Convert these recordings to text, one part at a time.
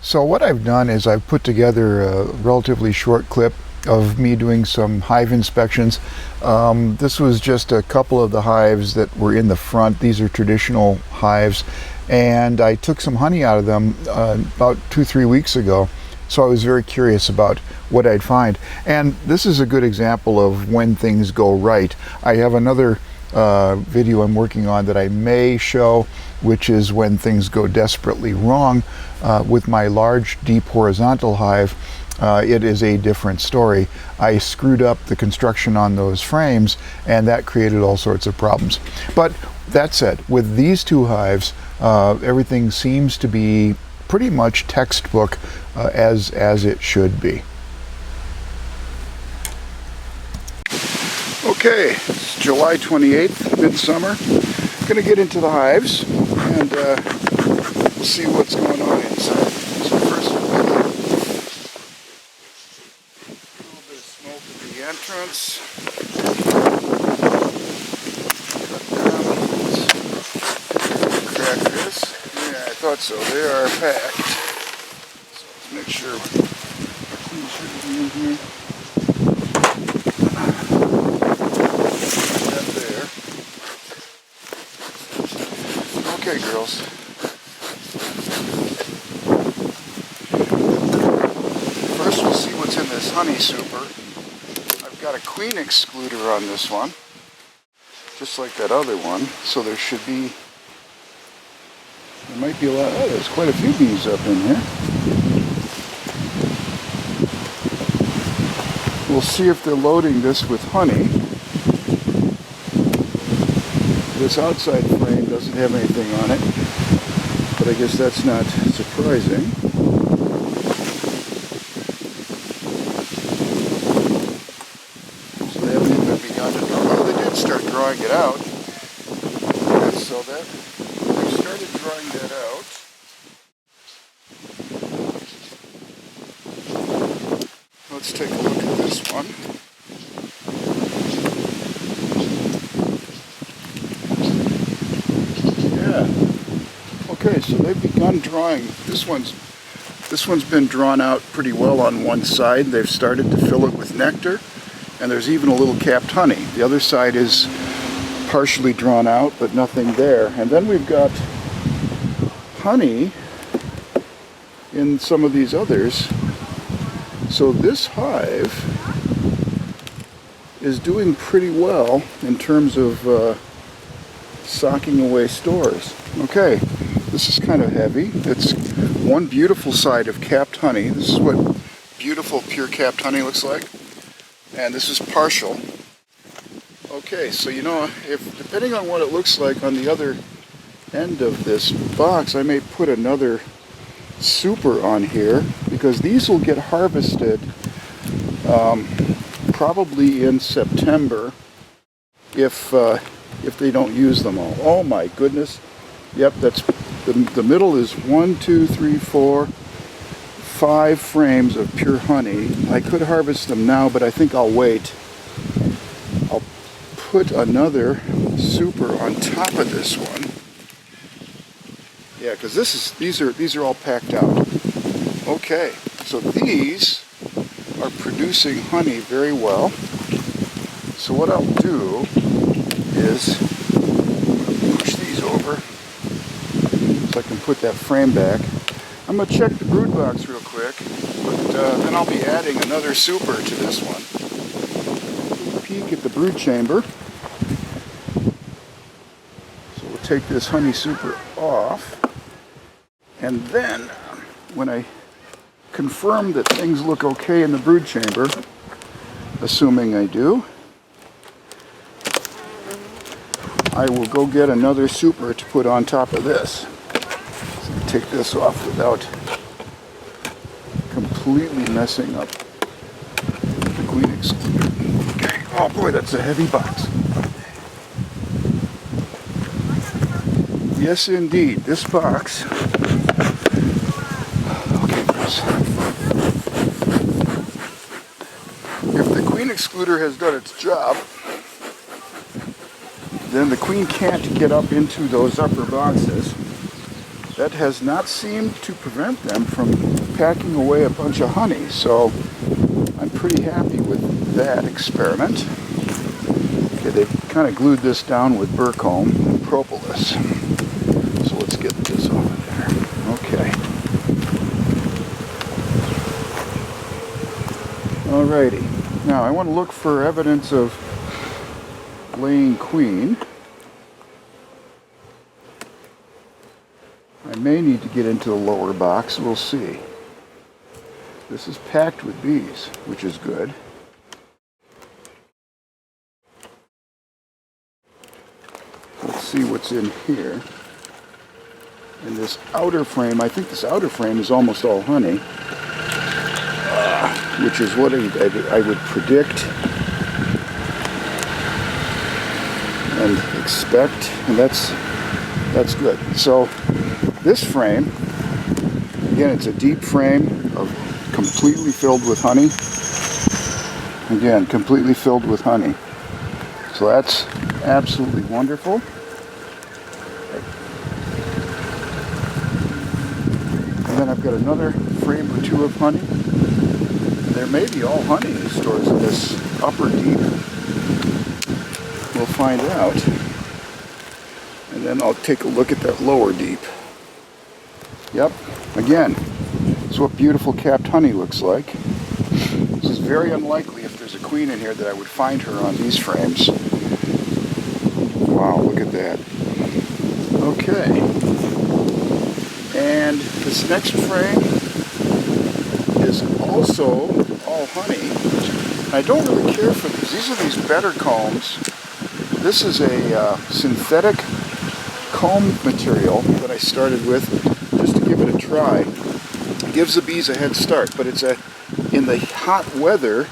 So what I've done is I've put together a relatively short clip of me doing some hive inspections. This was just a couple of the hives that were in the front. These are traditional hives, and I took some honey out of them about 2-3 weeks ago. So I was very curious about what I'd find. And this is a good example of when things go right. I have another video I'm working on that I may show, which is when things go desperately wrong. With my large deep horizontal hive, it is a different story. I screwed up the construction on those frames, and that created all sorts of problems. But that said, with these two hives, everything seems to be pretty much textbook as it should be. Okay, it's July 28th, midsummer. Going to get into the hives and we'll see what's going on inside. So first a little bit of smoke at the entrance. Crack this. Yeah, I thought so. They are packed. So let's make sure our clean should be in here. Okay, girls. First we'll see what's in this honey super. I've got a queen excluder on this one, just like that other one, so there might be a lot, oh, there's quite a few bees up in here. We'll see if they're loading this with honey. This outside frame doesn't have anything on it, but I guess that's not surprising. So they haven't even begun to draw. Oh, they did start drawing it out. So that they started drawing that out. Let's take a look at this one. Okay, so they've begun drawing. This one's been drawn out pretty well on one side. They've started to fill it with nectar, and there's even a little capped honey. The other side is partially drawn out, but nothing there. And then we've got honey in some of these others. So this hive is doing pretty well in terms of socking away stores. Okay. This is kind of heavy. It's one beautiful side of capped honey. This is what beautiful pure capped honey looks like. And this is partial. Okay, so you know, if depending on what it looks like on the other end of this box, I may put another super on here, because these will get harvested probably in September if they don't use them all. Oh my goodness. Yep, that's the middle is 1, 2, 3, 4, 5 frames of pure honey. I could harvest them now, but I think I'll wait. I'll put another super on top of this one. Yeah, because these are all packed out. Okay, so these are producing honey very well. So what I'll do is push these over so I can put that frame back. I'm going to check the brood box real quick, but then I'll be adding another super to this one. Peek at the brood chamber. So we'll take this honey super off, and then when I confirm that things look okay in the brood chamber, assuming I do, I will go get another super to put on top of this. So take this off without completely messing up the queen excluder. Okay. Oh boy, that's a heavy box. Yes, indeed, this box. Okay, guys. If the queen excluder has done its job, then the queen can't get up into those upper boxes. that has not seemed to prevent them from packing away a bunch of honey. So I'm pretty happy with that experiment. Okay, they've kind of glued this down with burr comb and propolis. So let's get this off of there. Okay. Alrighty. Now I want to look for evidence of laying queen. I may need to get into the lower box. We'll see. This is packed with bees, which is good. Let's see what's in here. In this outer frame, I think this outer frame is almost all honey, which is what I would predict and expect, and that's good. So this frame, again, it's a deep frame of completely filled with honey. Again, completely filled with honey. So that's absolutely wonderful. And then I've got another frame or two of honey. There may be all honey stores in this upper deep. We'll find out. And then I'll take a look at that lower deep. Yep, again, that's what beautiful capped honey looks like. This is very unlikely, if there's a queen in here, that I would find her on these frames. Wow, look at that. Okay. And this next frame is also all honey. I don't really care for these. These are these better combs. This is a synthetic comb material that I started with just to give it a try. It gives the bees a head start, but in the hot weather,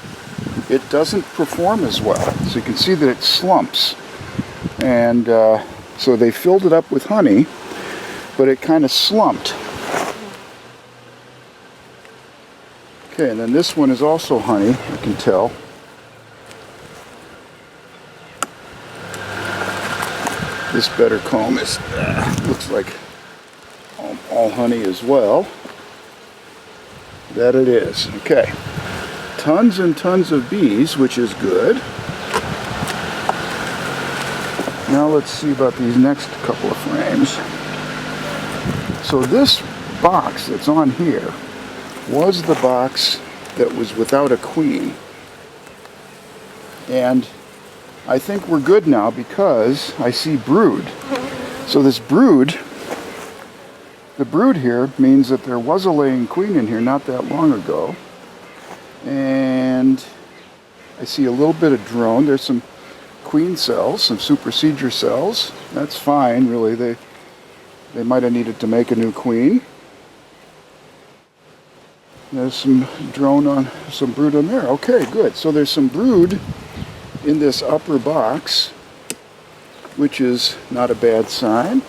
it doesn't perform as well. So you can see that it slumps. And so they filled it up with honey, but it kind of slumped. Okay, and then this one is also honey, you can tell. This better comb is looks like all honey as well. That it is. Okay. Tons and tons of bees, which is good. Now let's see about these next couple of frames. So this box that's on here was the box that was without a queen. And I think we're good now because I see brood. So this brood, the brood here means that there was a laying queen in here not that long ago. And I see a little bit of drone. There's some queen cells, some supersedure cells. That's fine, really. They might have needed to make a new queen. There's some drone on, some brood on there. Okay, good. So there's some brood in this upper box, which is not a bad sign.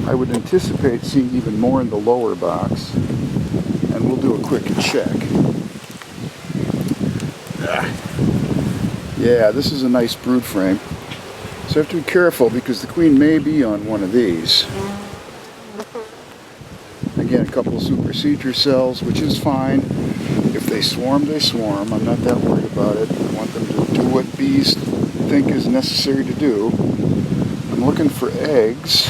I would anticipate seeing even more in the lower box, and we'll do a quick check. Yeah, this is a nice brood frame. So I have to be careful because the queen may be on one of these. Again, a couple of supersedure cells, which is fine. If they swarm, they swarm. I'm not that worried about it. I want them to do what bees think is necessary to do. I'm looking for eggs.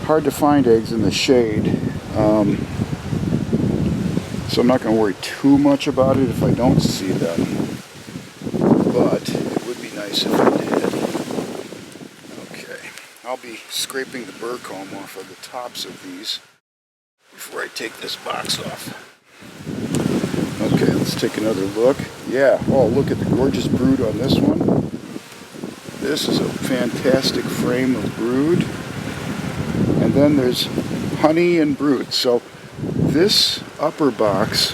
Hard to find eggs in the shade. So I'm not going to worry too much about it if I don't see them. But it would be nice if I did. Okay. I'll be scraping the burr comb off of the tops of these before I take this box off. Okay, let's take another look. Yeah, oh, look at the gorgeous brood on this one. This is a fantastic frame of brood. And then there's honey and brood. So this upper box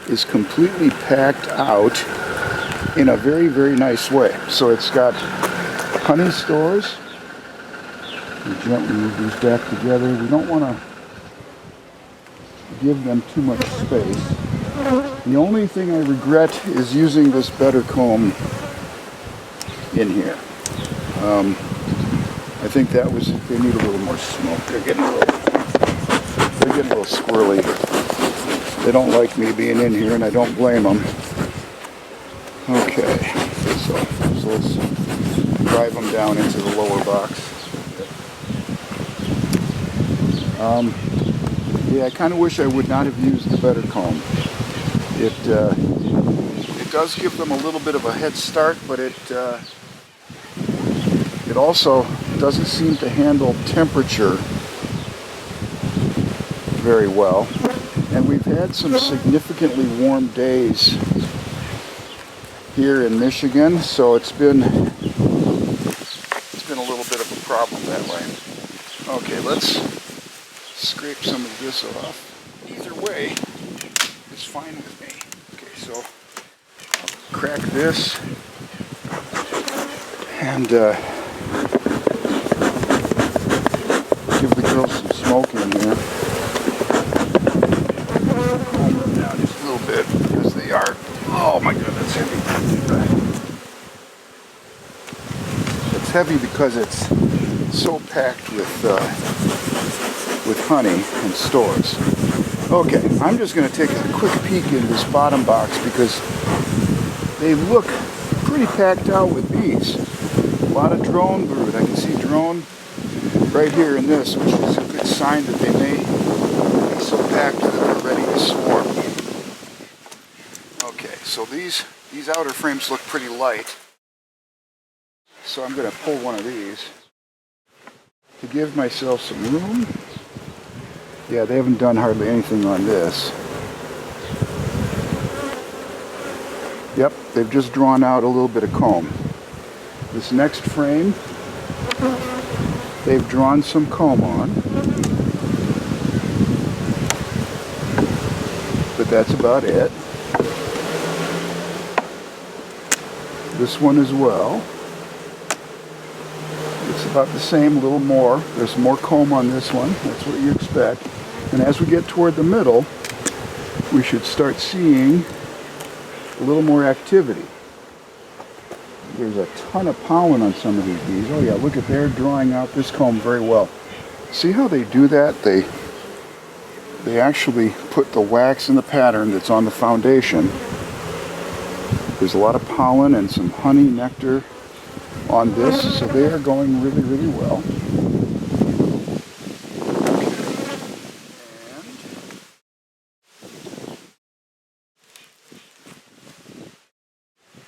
is completely packed out in a very, very nice way. So it's got honey stores. We gently move these back together. We don't want to give them too much space. The only thing I regret is using this better comb in here. I think think that was, they need a little more smoke. They're getting a little squirrely. They don't like me being in here, and I don't blame them. Okay, so let's drive them down into the lower box. Yeah, I kind of wish I would not have used the better comb. It does give them a little bit of a head start, but it also doesn't seem to handle temperature very well. And we've had some significantly warm days here in Michigan, so it's been a little bit of a problem that way. Okay, let's scrape some of this off. Either way, it's fine with me. Okay, so I'll crack this and give the girls some smoke in there. Calm them down just a little bit because they are, oh my god, that's heavy. It's heavy because it's so packed with honey and stores. Okay, I'm just going to take a quick peek in this bottom box because they look pretty packed out with bees. A lot of drone brood. I can see drone right here in this, which is a good sign that they may be so packed that they're ready to swarm. Okay, so these outer frames look pretty light. So I'm going to pull one of these to give myself some room. Yeah, they haven't done hardly anything on this. Yep, they've just drawn out a little bit of comb. This next frame, they've drawn some comb on. But that's about it. This one as well. It's about the same, a little more. There's more comb on this one. That's what you expect. And as we get toward the middle, we should start seeing a little more activity. There's a ton of pollen on some of these bees. Oh yeah, look at, they're drawing out this comb very well. See how they do that? They actually put the wax in the pattern that's on the foundation. There's a lot of pollen and some honey, nectar on this, so they are going really, really well.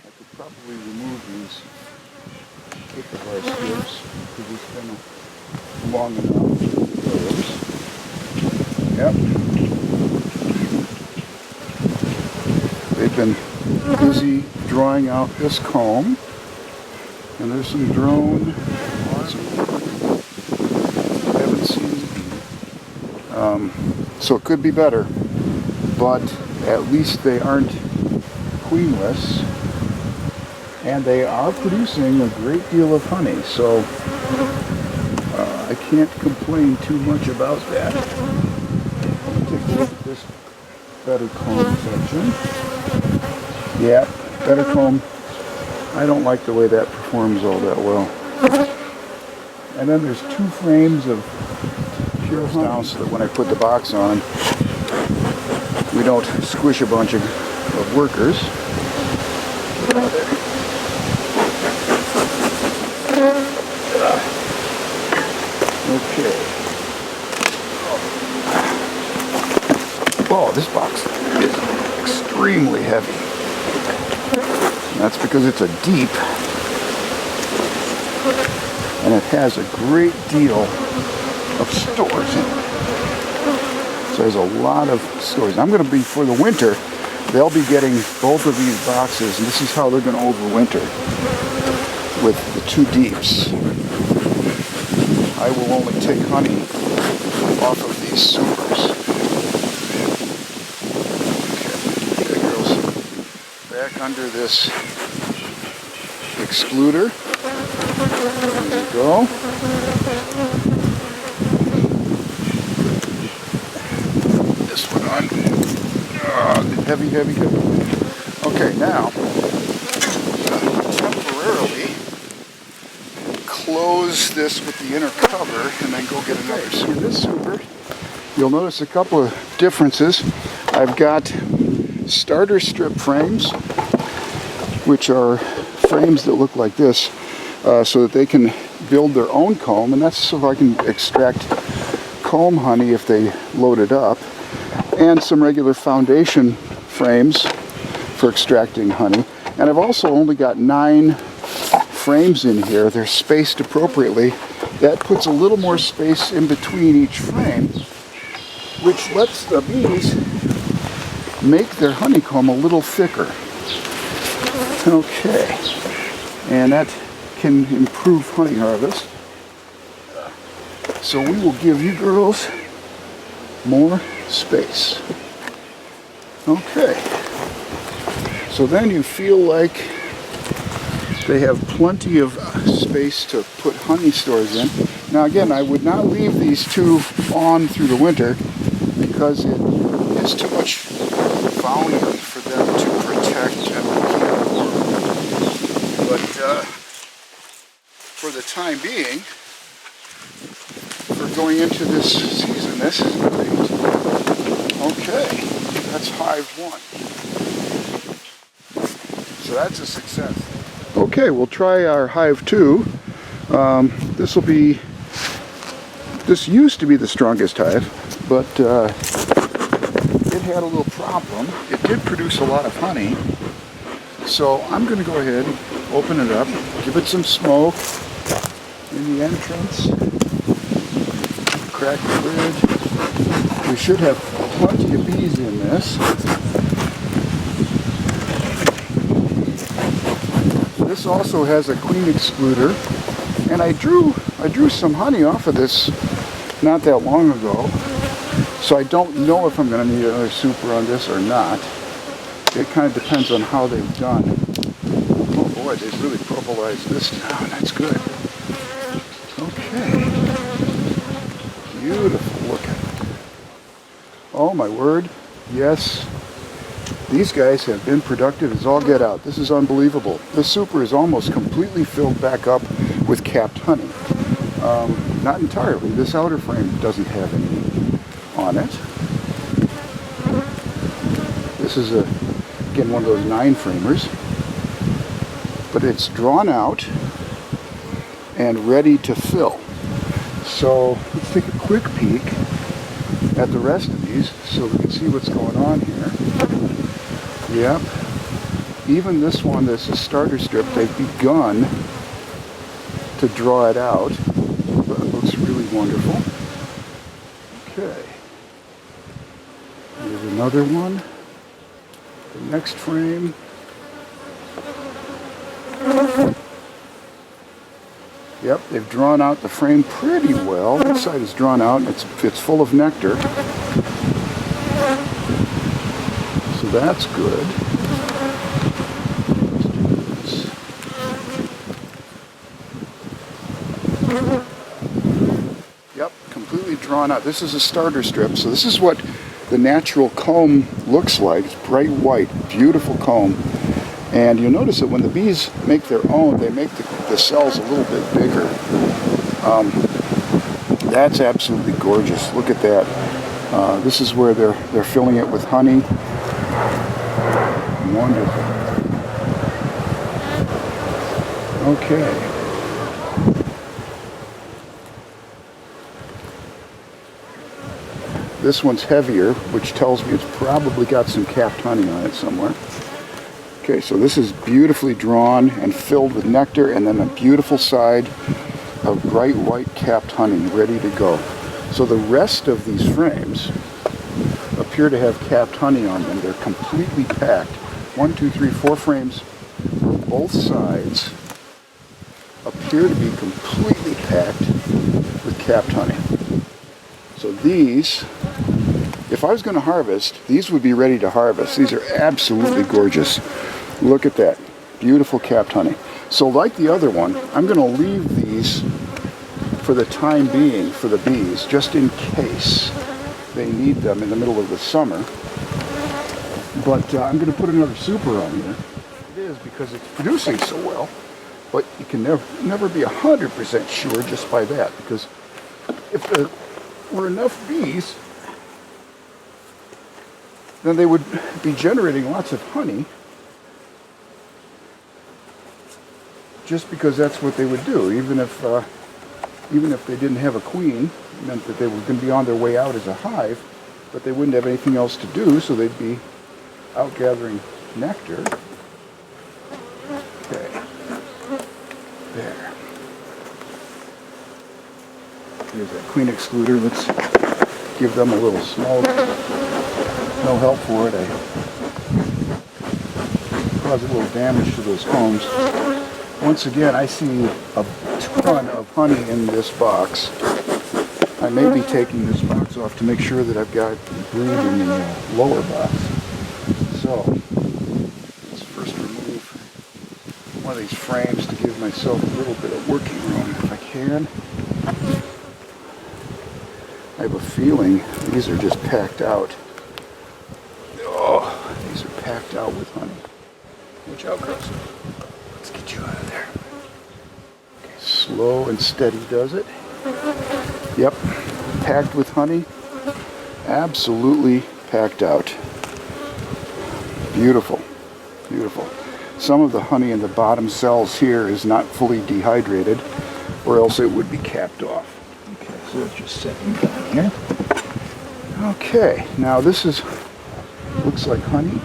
I could probably remove these pick-a-bar strips because it's been long enough. Yep. They've been busy drawing out this comb. And there's some drone. I haven't seen. So it could be better, but at least they aren't queenless, and they are producing a great deal of honey. So I can't complain too much about that. Take a look at this better comb section. Yeah, better comb. I don't like the way that performs all that well. And then there's 2 frames of pure honey down so that when I put the box on, we don't squish a bunch of workers. Okay. Oh, this box is extremely heavy. That's because it's a deep, and it has a great deal of stores in it. So there's a lot of stores. I'm going to be, for the winter, they'll be getting both of these boxes, and this is how they're going to overwinter, with the 2 deeps. I will only take honey off of these supers. Okay, that goes back under this excluder. There we go. This one on. Heavy, heavy, heavy. Okay, now temporarily close this with the inner cover and then go get another super. In this super, you'll notice a couple of differences. I've got starter strip frames, which are frames that look like this, so that they can build their own comb, and that's so I can extract comb honey if they load it up, and some regular foundation frames for extracting honey. And I've also only got 9 frames in here. They're spaced appropriately. That puts a little more space in between each frame, which lets the bees make their honeycomb a little thicker. Okay, and that can improve honey harvest. So we will give you girls more space. Okay, so then you feel like they have plenty of space to put honey stores in. Now again, I would not leave these 2 on through the winter because it is too much volume for them to protect and keep warm. But for the time being, for going into this season, this is great. Okay, that's hive 1. So that's a success. Okay, we'll try our hive 2. This used to be the strongest hive, but it had a little problem. It did produce a lot of honey, so I'm going to go ahead, open it up, give it some smoke in the entrance, crack the lid. We should have plenty of bees in this. This also has a queen excluder, and I drew some honey off of this not that long ago, so I don't know if I'm going to need another super on this or not. It kind of depends on how they've done. Oh boy, they've really purplized this down. That's good. Okay. Beautiful looking. Oh my word. Yes. These guys have been productive as all get out. This is unbelievable. This super is almost completely filled back up with capped honey. Not entirely. This outer frame doesn't have any on it. This is again one of those 9 framers, but it's drawn out and ready to fill. So let's take a quick peek at the rest of these so we can see what's going on here. Yep, even this one that's a starter strip, they've begun to draw it out. That looks really wonderful. Okay, here's another one. The next frame. Yep, they've drawn out the frame pretty well. This side is drawn out, and it's full of nectar. So that's good. Let's do this. Yep, completely drawn out. This is a starter strip, so this is what the natural comb looks like. It's bright white, beautiful comb. And you'll notice that when the bees make their own, they make the cells a little bit bigger. That's absolutely gorgeous. Look at that. This is where they're filling it with honey. Wonderful. Okay. This one's heavier, which tells me it's probably got some capped honey on it somewhere. Okay, so this is beautifully drawn and filled with nectar, and then a beautiful side of bright white capped honey ready to go. So the rest of these frames appear to have capped honey on them. They're completely packed. 1, 2, 3, 4 frames on both sides appear to be completely packed with capped honey. So these, if I was going to harvest, these would be ready to harvest. These are absolutely gorgeous. Look at that. Beautiful capped honey. So like the other one, I'm going to leave these for the time being for the bees, just in case they need them in the middle of the summer. But I'm going to put another super on here. It is because it's producing so well. But you can never be 100% sure just by that, because if there were enough bees, then they would be generating lots of honey, just because that's what they would do. Even if they didn't have a queen, it meant that they were going to be on their way out as a hive, but they wouldn't have anything else to do, so they'd be out gathering nectar. Okay, there. Here's that queen excluder. Let's give them a little smoke. No help for it. I caused a little damage to those combs. Once again, I see a ton of honey in this box. I may be taking this box off to make sure that I've got brood in the lower box. So, let's first remove one of these frames to give myself a little bit of working room if I can. I have a feeling these are just packed out. Oh, these are packed out with honey. Watch out, girls. Let's get you out of there. Okay, slow and steady does it. Yep, packed with honey. Absolutely packed out. Beautiful, beautiful. Some of the honey in the bottom cells here is not fully dehydrated, or else it would be capped off. Okay, so let's just set them down here. Okay, now this looks like honey.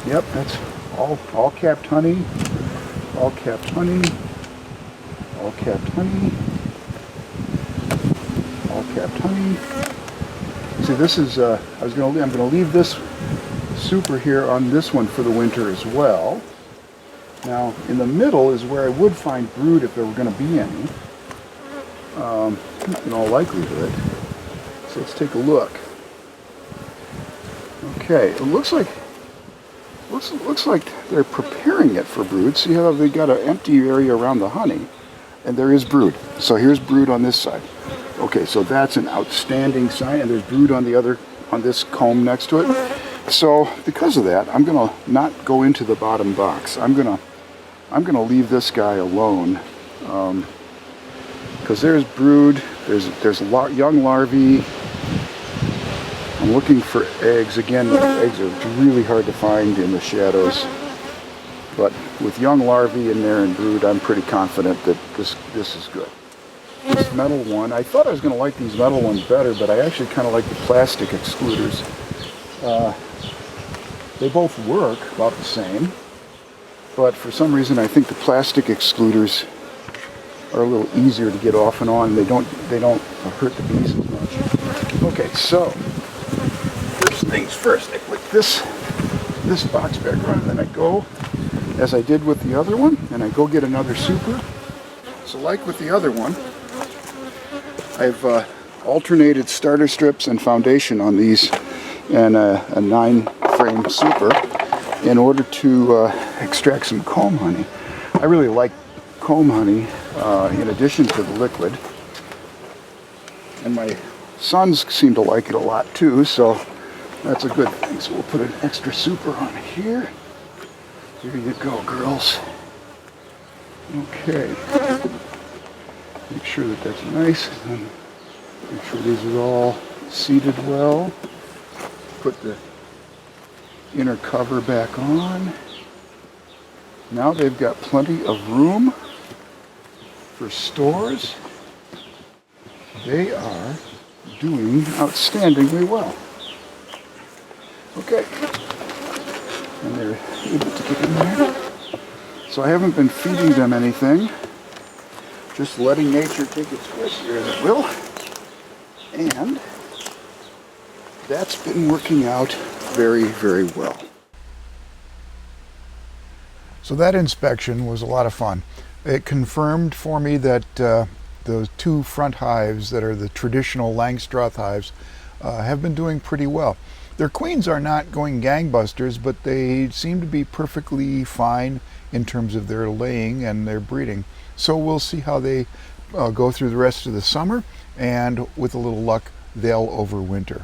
Yep, that's all capped honey, all capped honey, all capped honey, all capped honey. See, this is I'm gonna leave this super here on this one for the winter as well. Now, in the middle is where I would find brood if there were going to be any, in all likelihood. So let's take a look. Okay, it looks like they're preparing it for brood. See how they got an empty area around the honey, and there is brood. So here's brood on this side. Okay, so that's an outstanding sign, and there's brood on this comb next to it. So because of that, I'm gonna not go into the bottom box. I'm gonna leave this guy alone, because there's brood. There's young larvae. I'm looking for eggs. Again, eggs are really hard to find in the shadows. But with young larvae in there and brood, I'm pretty confident that this is good. This metal one, I thought I was going to like these metal ones better, but I actually kind of like the plastic excluders. They both work about the same, but for some reason I think the plastic excluders are a little easier to get off and on. They don't hurt the bees as much. Okay, so first things first, I put this box back on, and then I go, as I did with the other one, and I go get another super. So like with the other one, I've alternated starter strips and foundation on these, and a 9-frame super in order to extract some comb honey. I really like comb honey in addition to the liquid, and my sons seem to like it a lot too, so that's a good thing. So we'll put an extra super on here. There you go, girls. Okay. Make sure that that's nice, and make sure these are all seated well. Put the inner cover back on. Now they've got plenty of room for stores. They are doing outstandingly well. Okay. And they're able to get in there. So I haven't been feeding them anything. Just letting nature take its course here as it will. And that's been working out very, very well. So that inspection was a lot of fun. It confirmed for me that those 2 front hives that are the traditional Langstroth hives have been doing pretty well. Their queens are not going gangbusters, but they seem to be perfectly fine in terms of their laying and their breeding. So we'll see how they go through the rest of the summer, and with a little luck, they'll overwinter.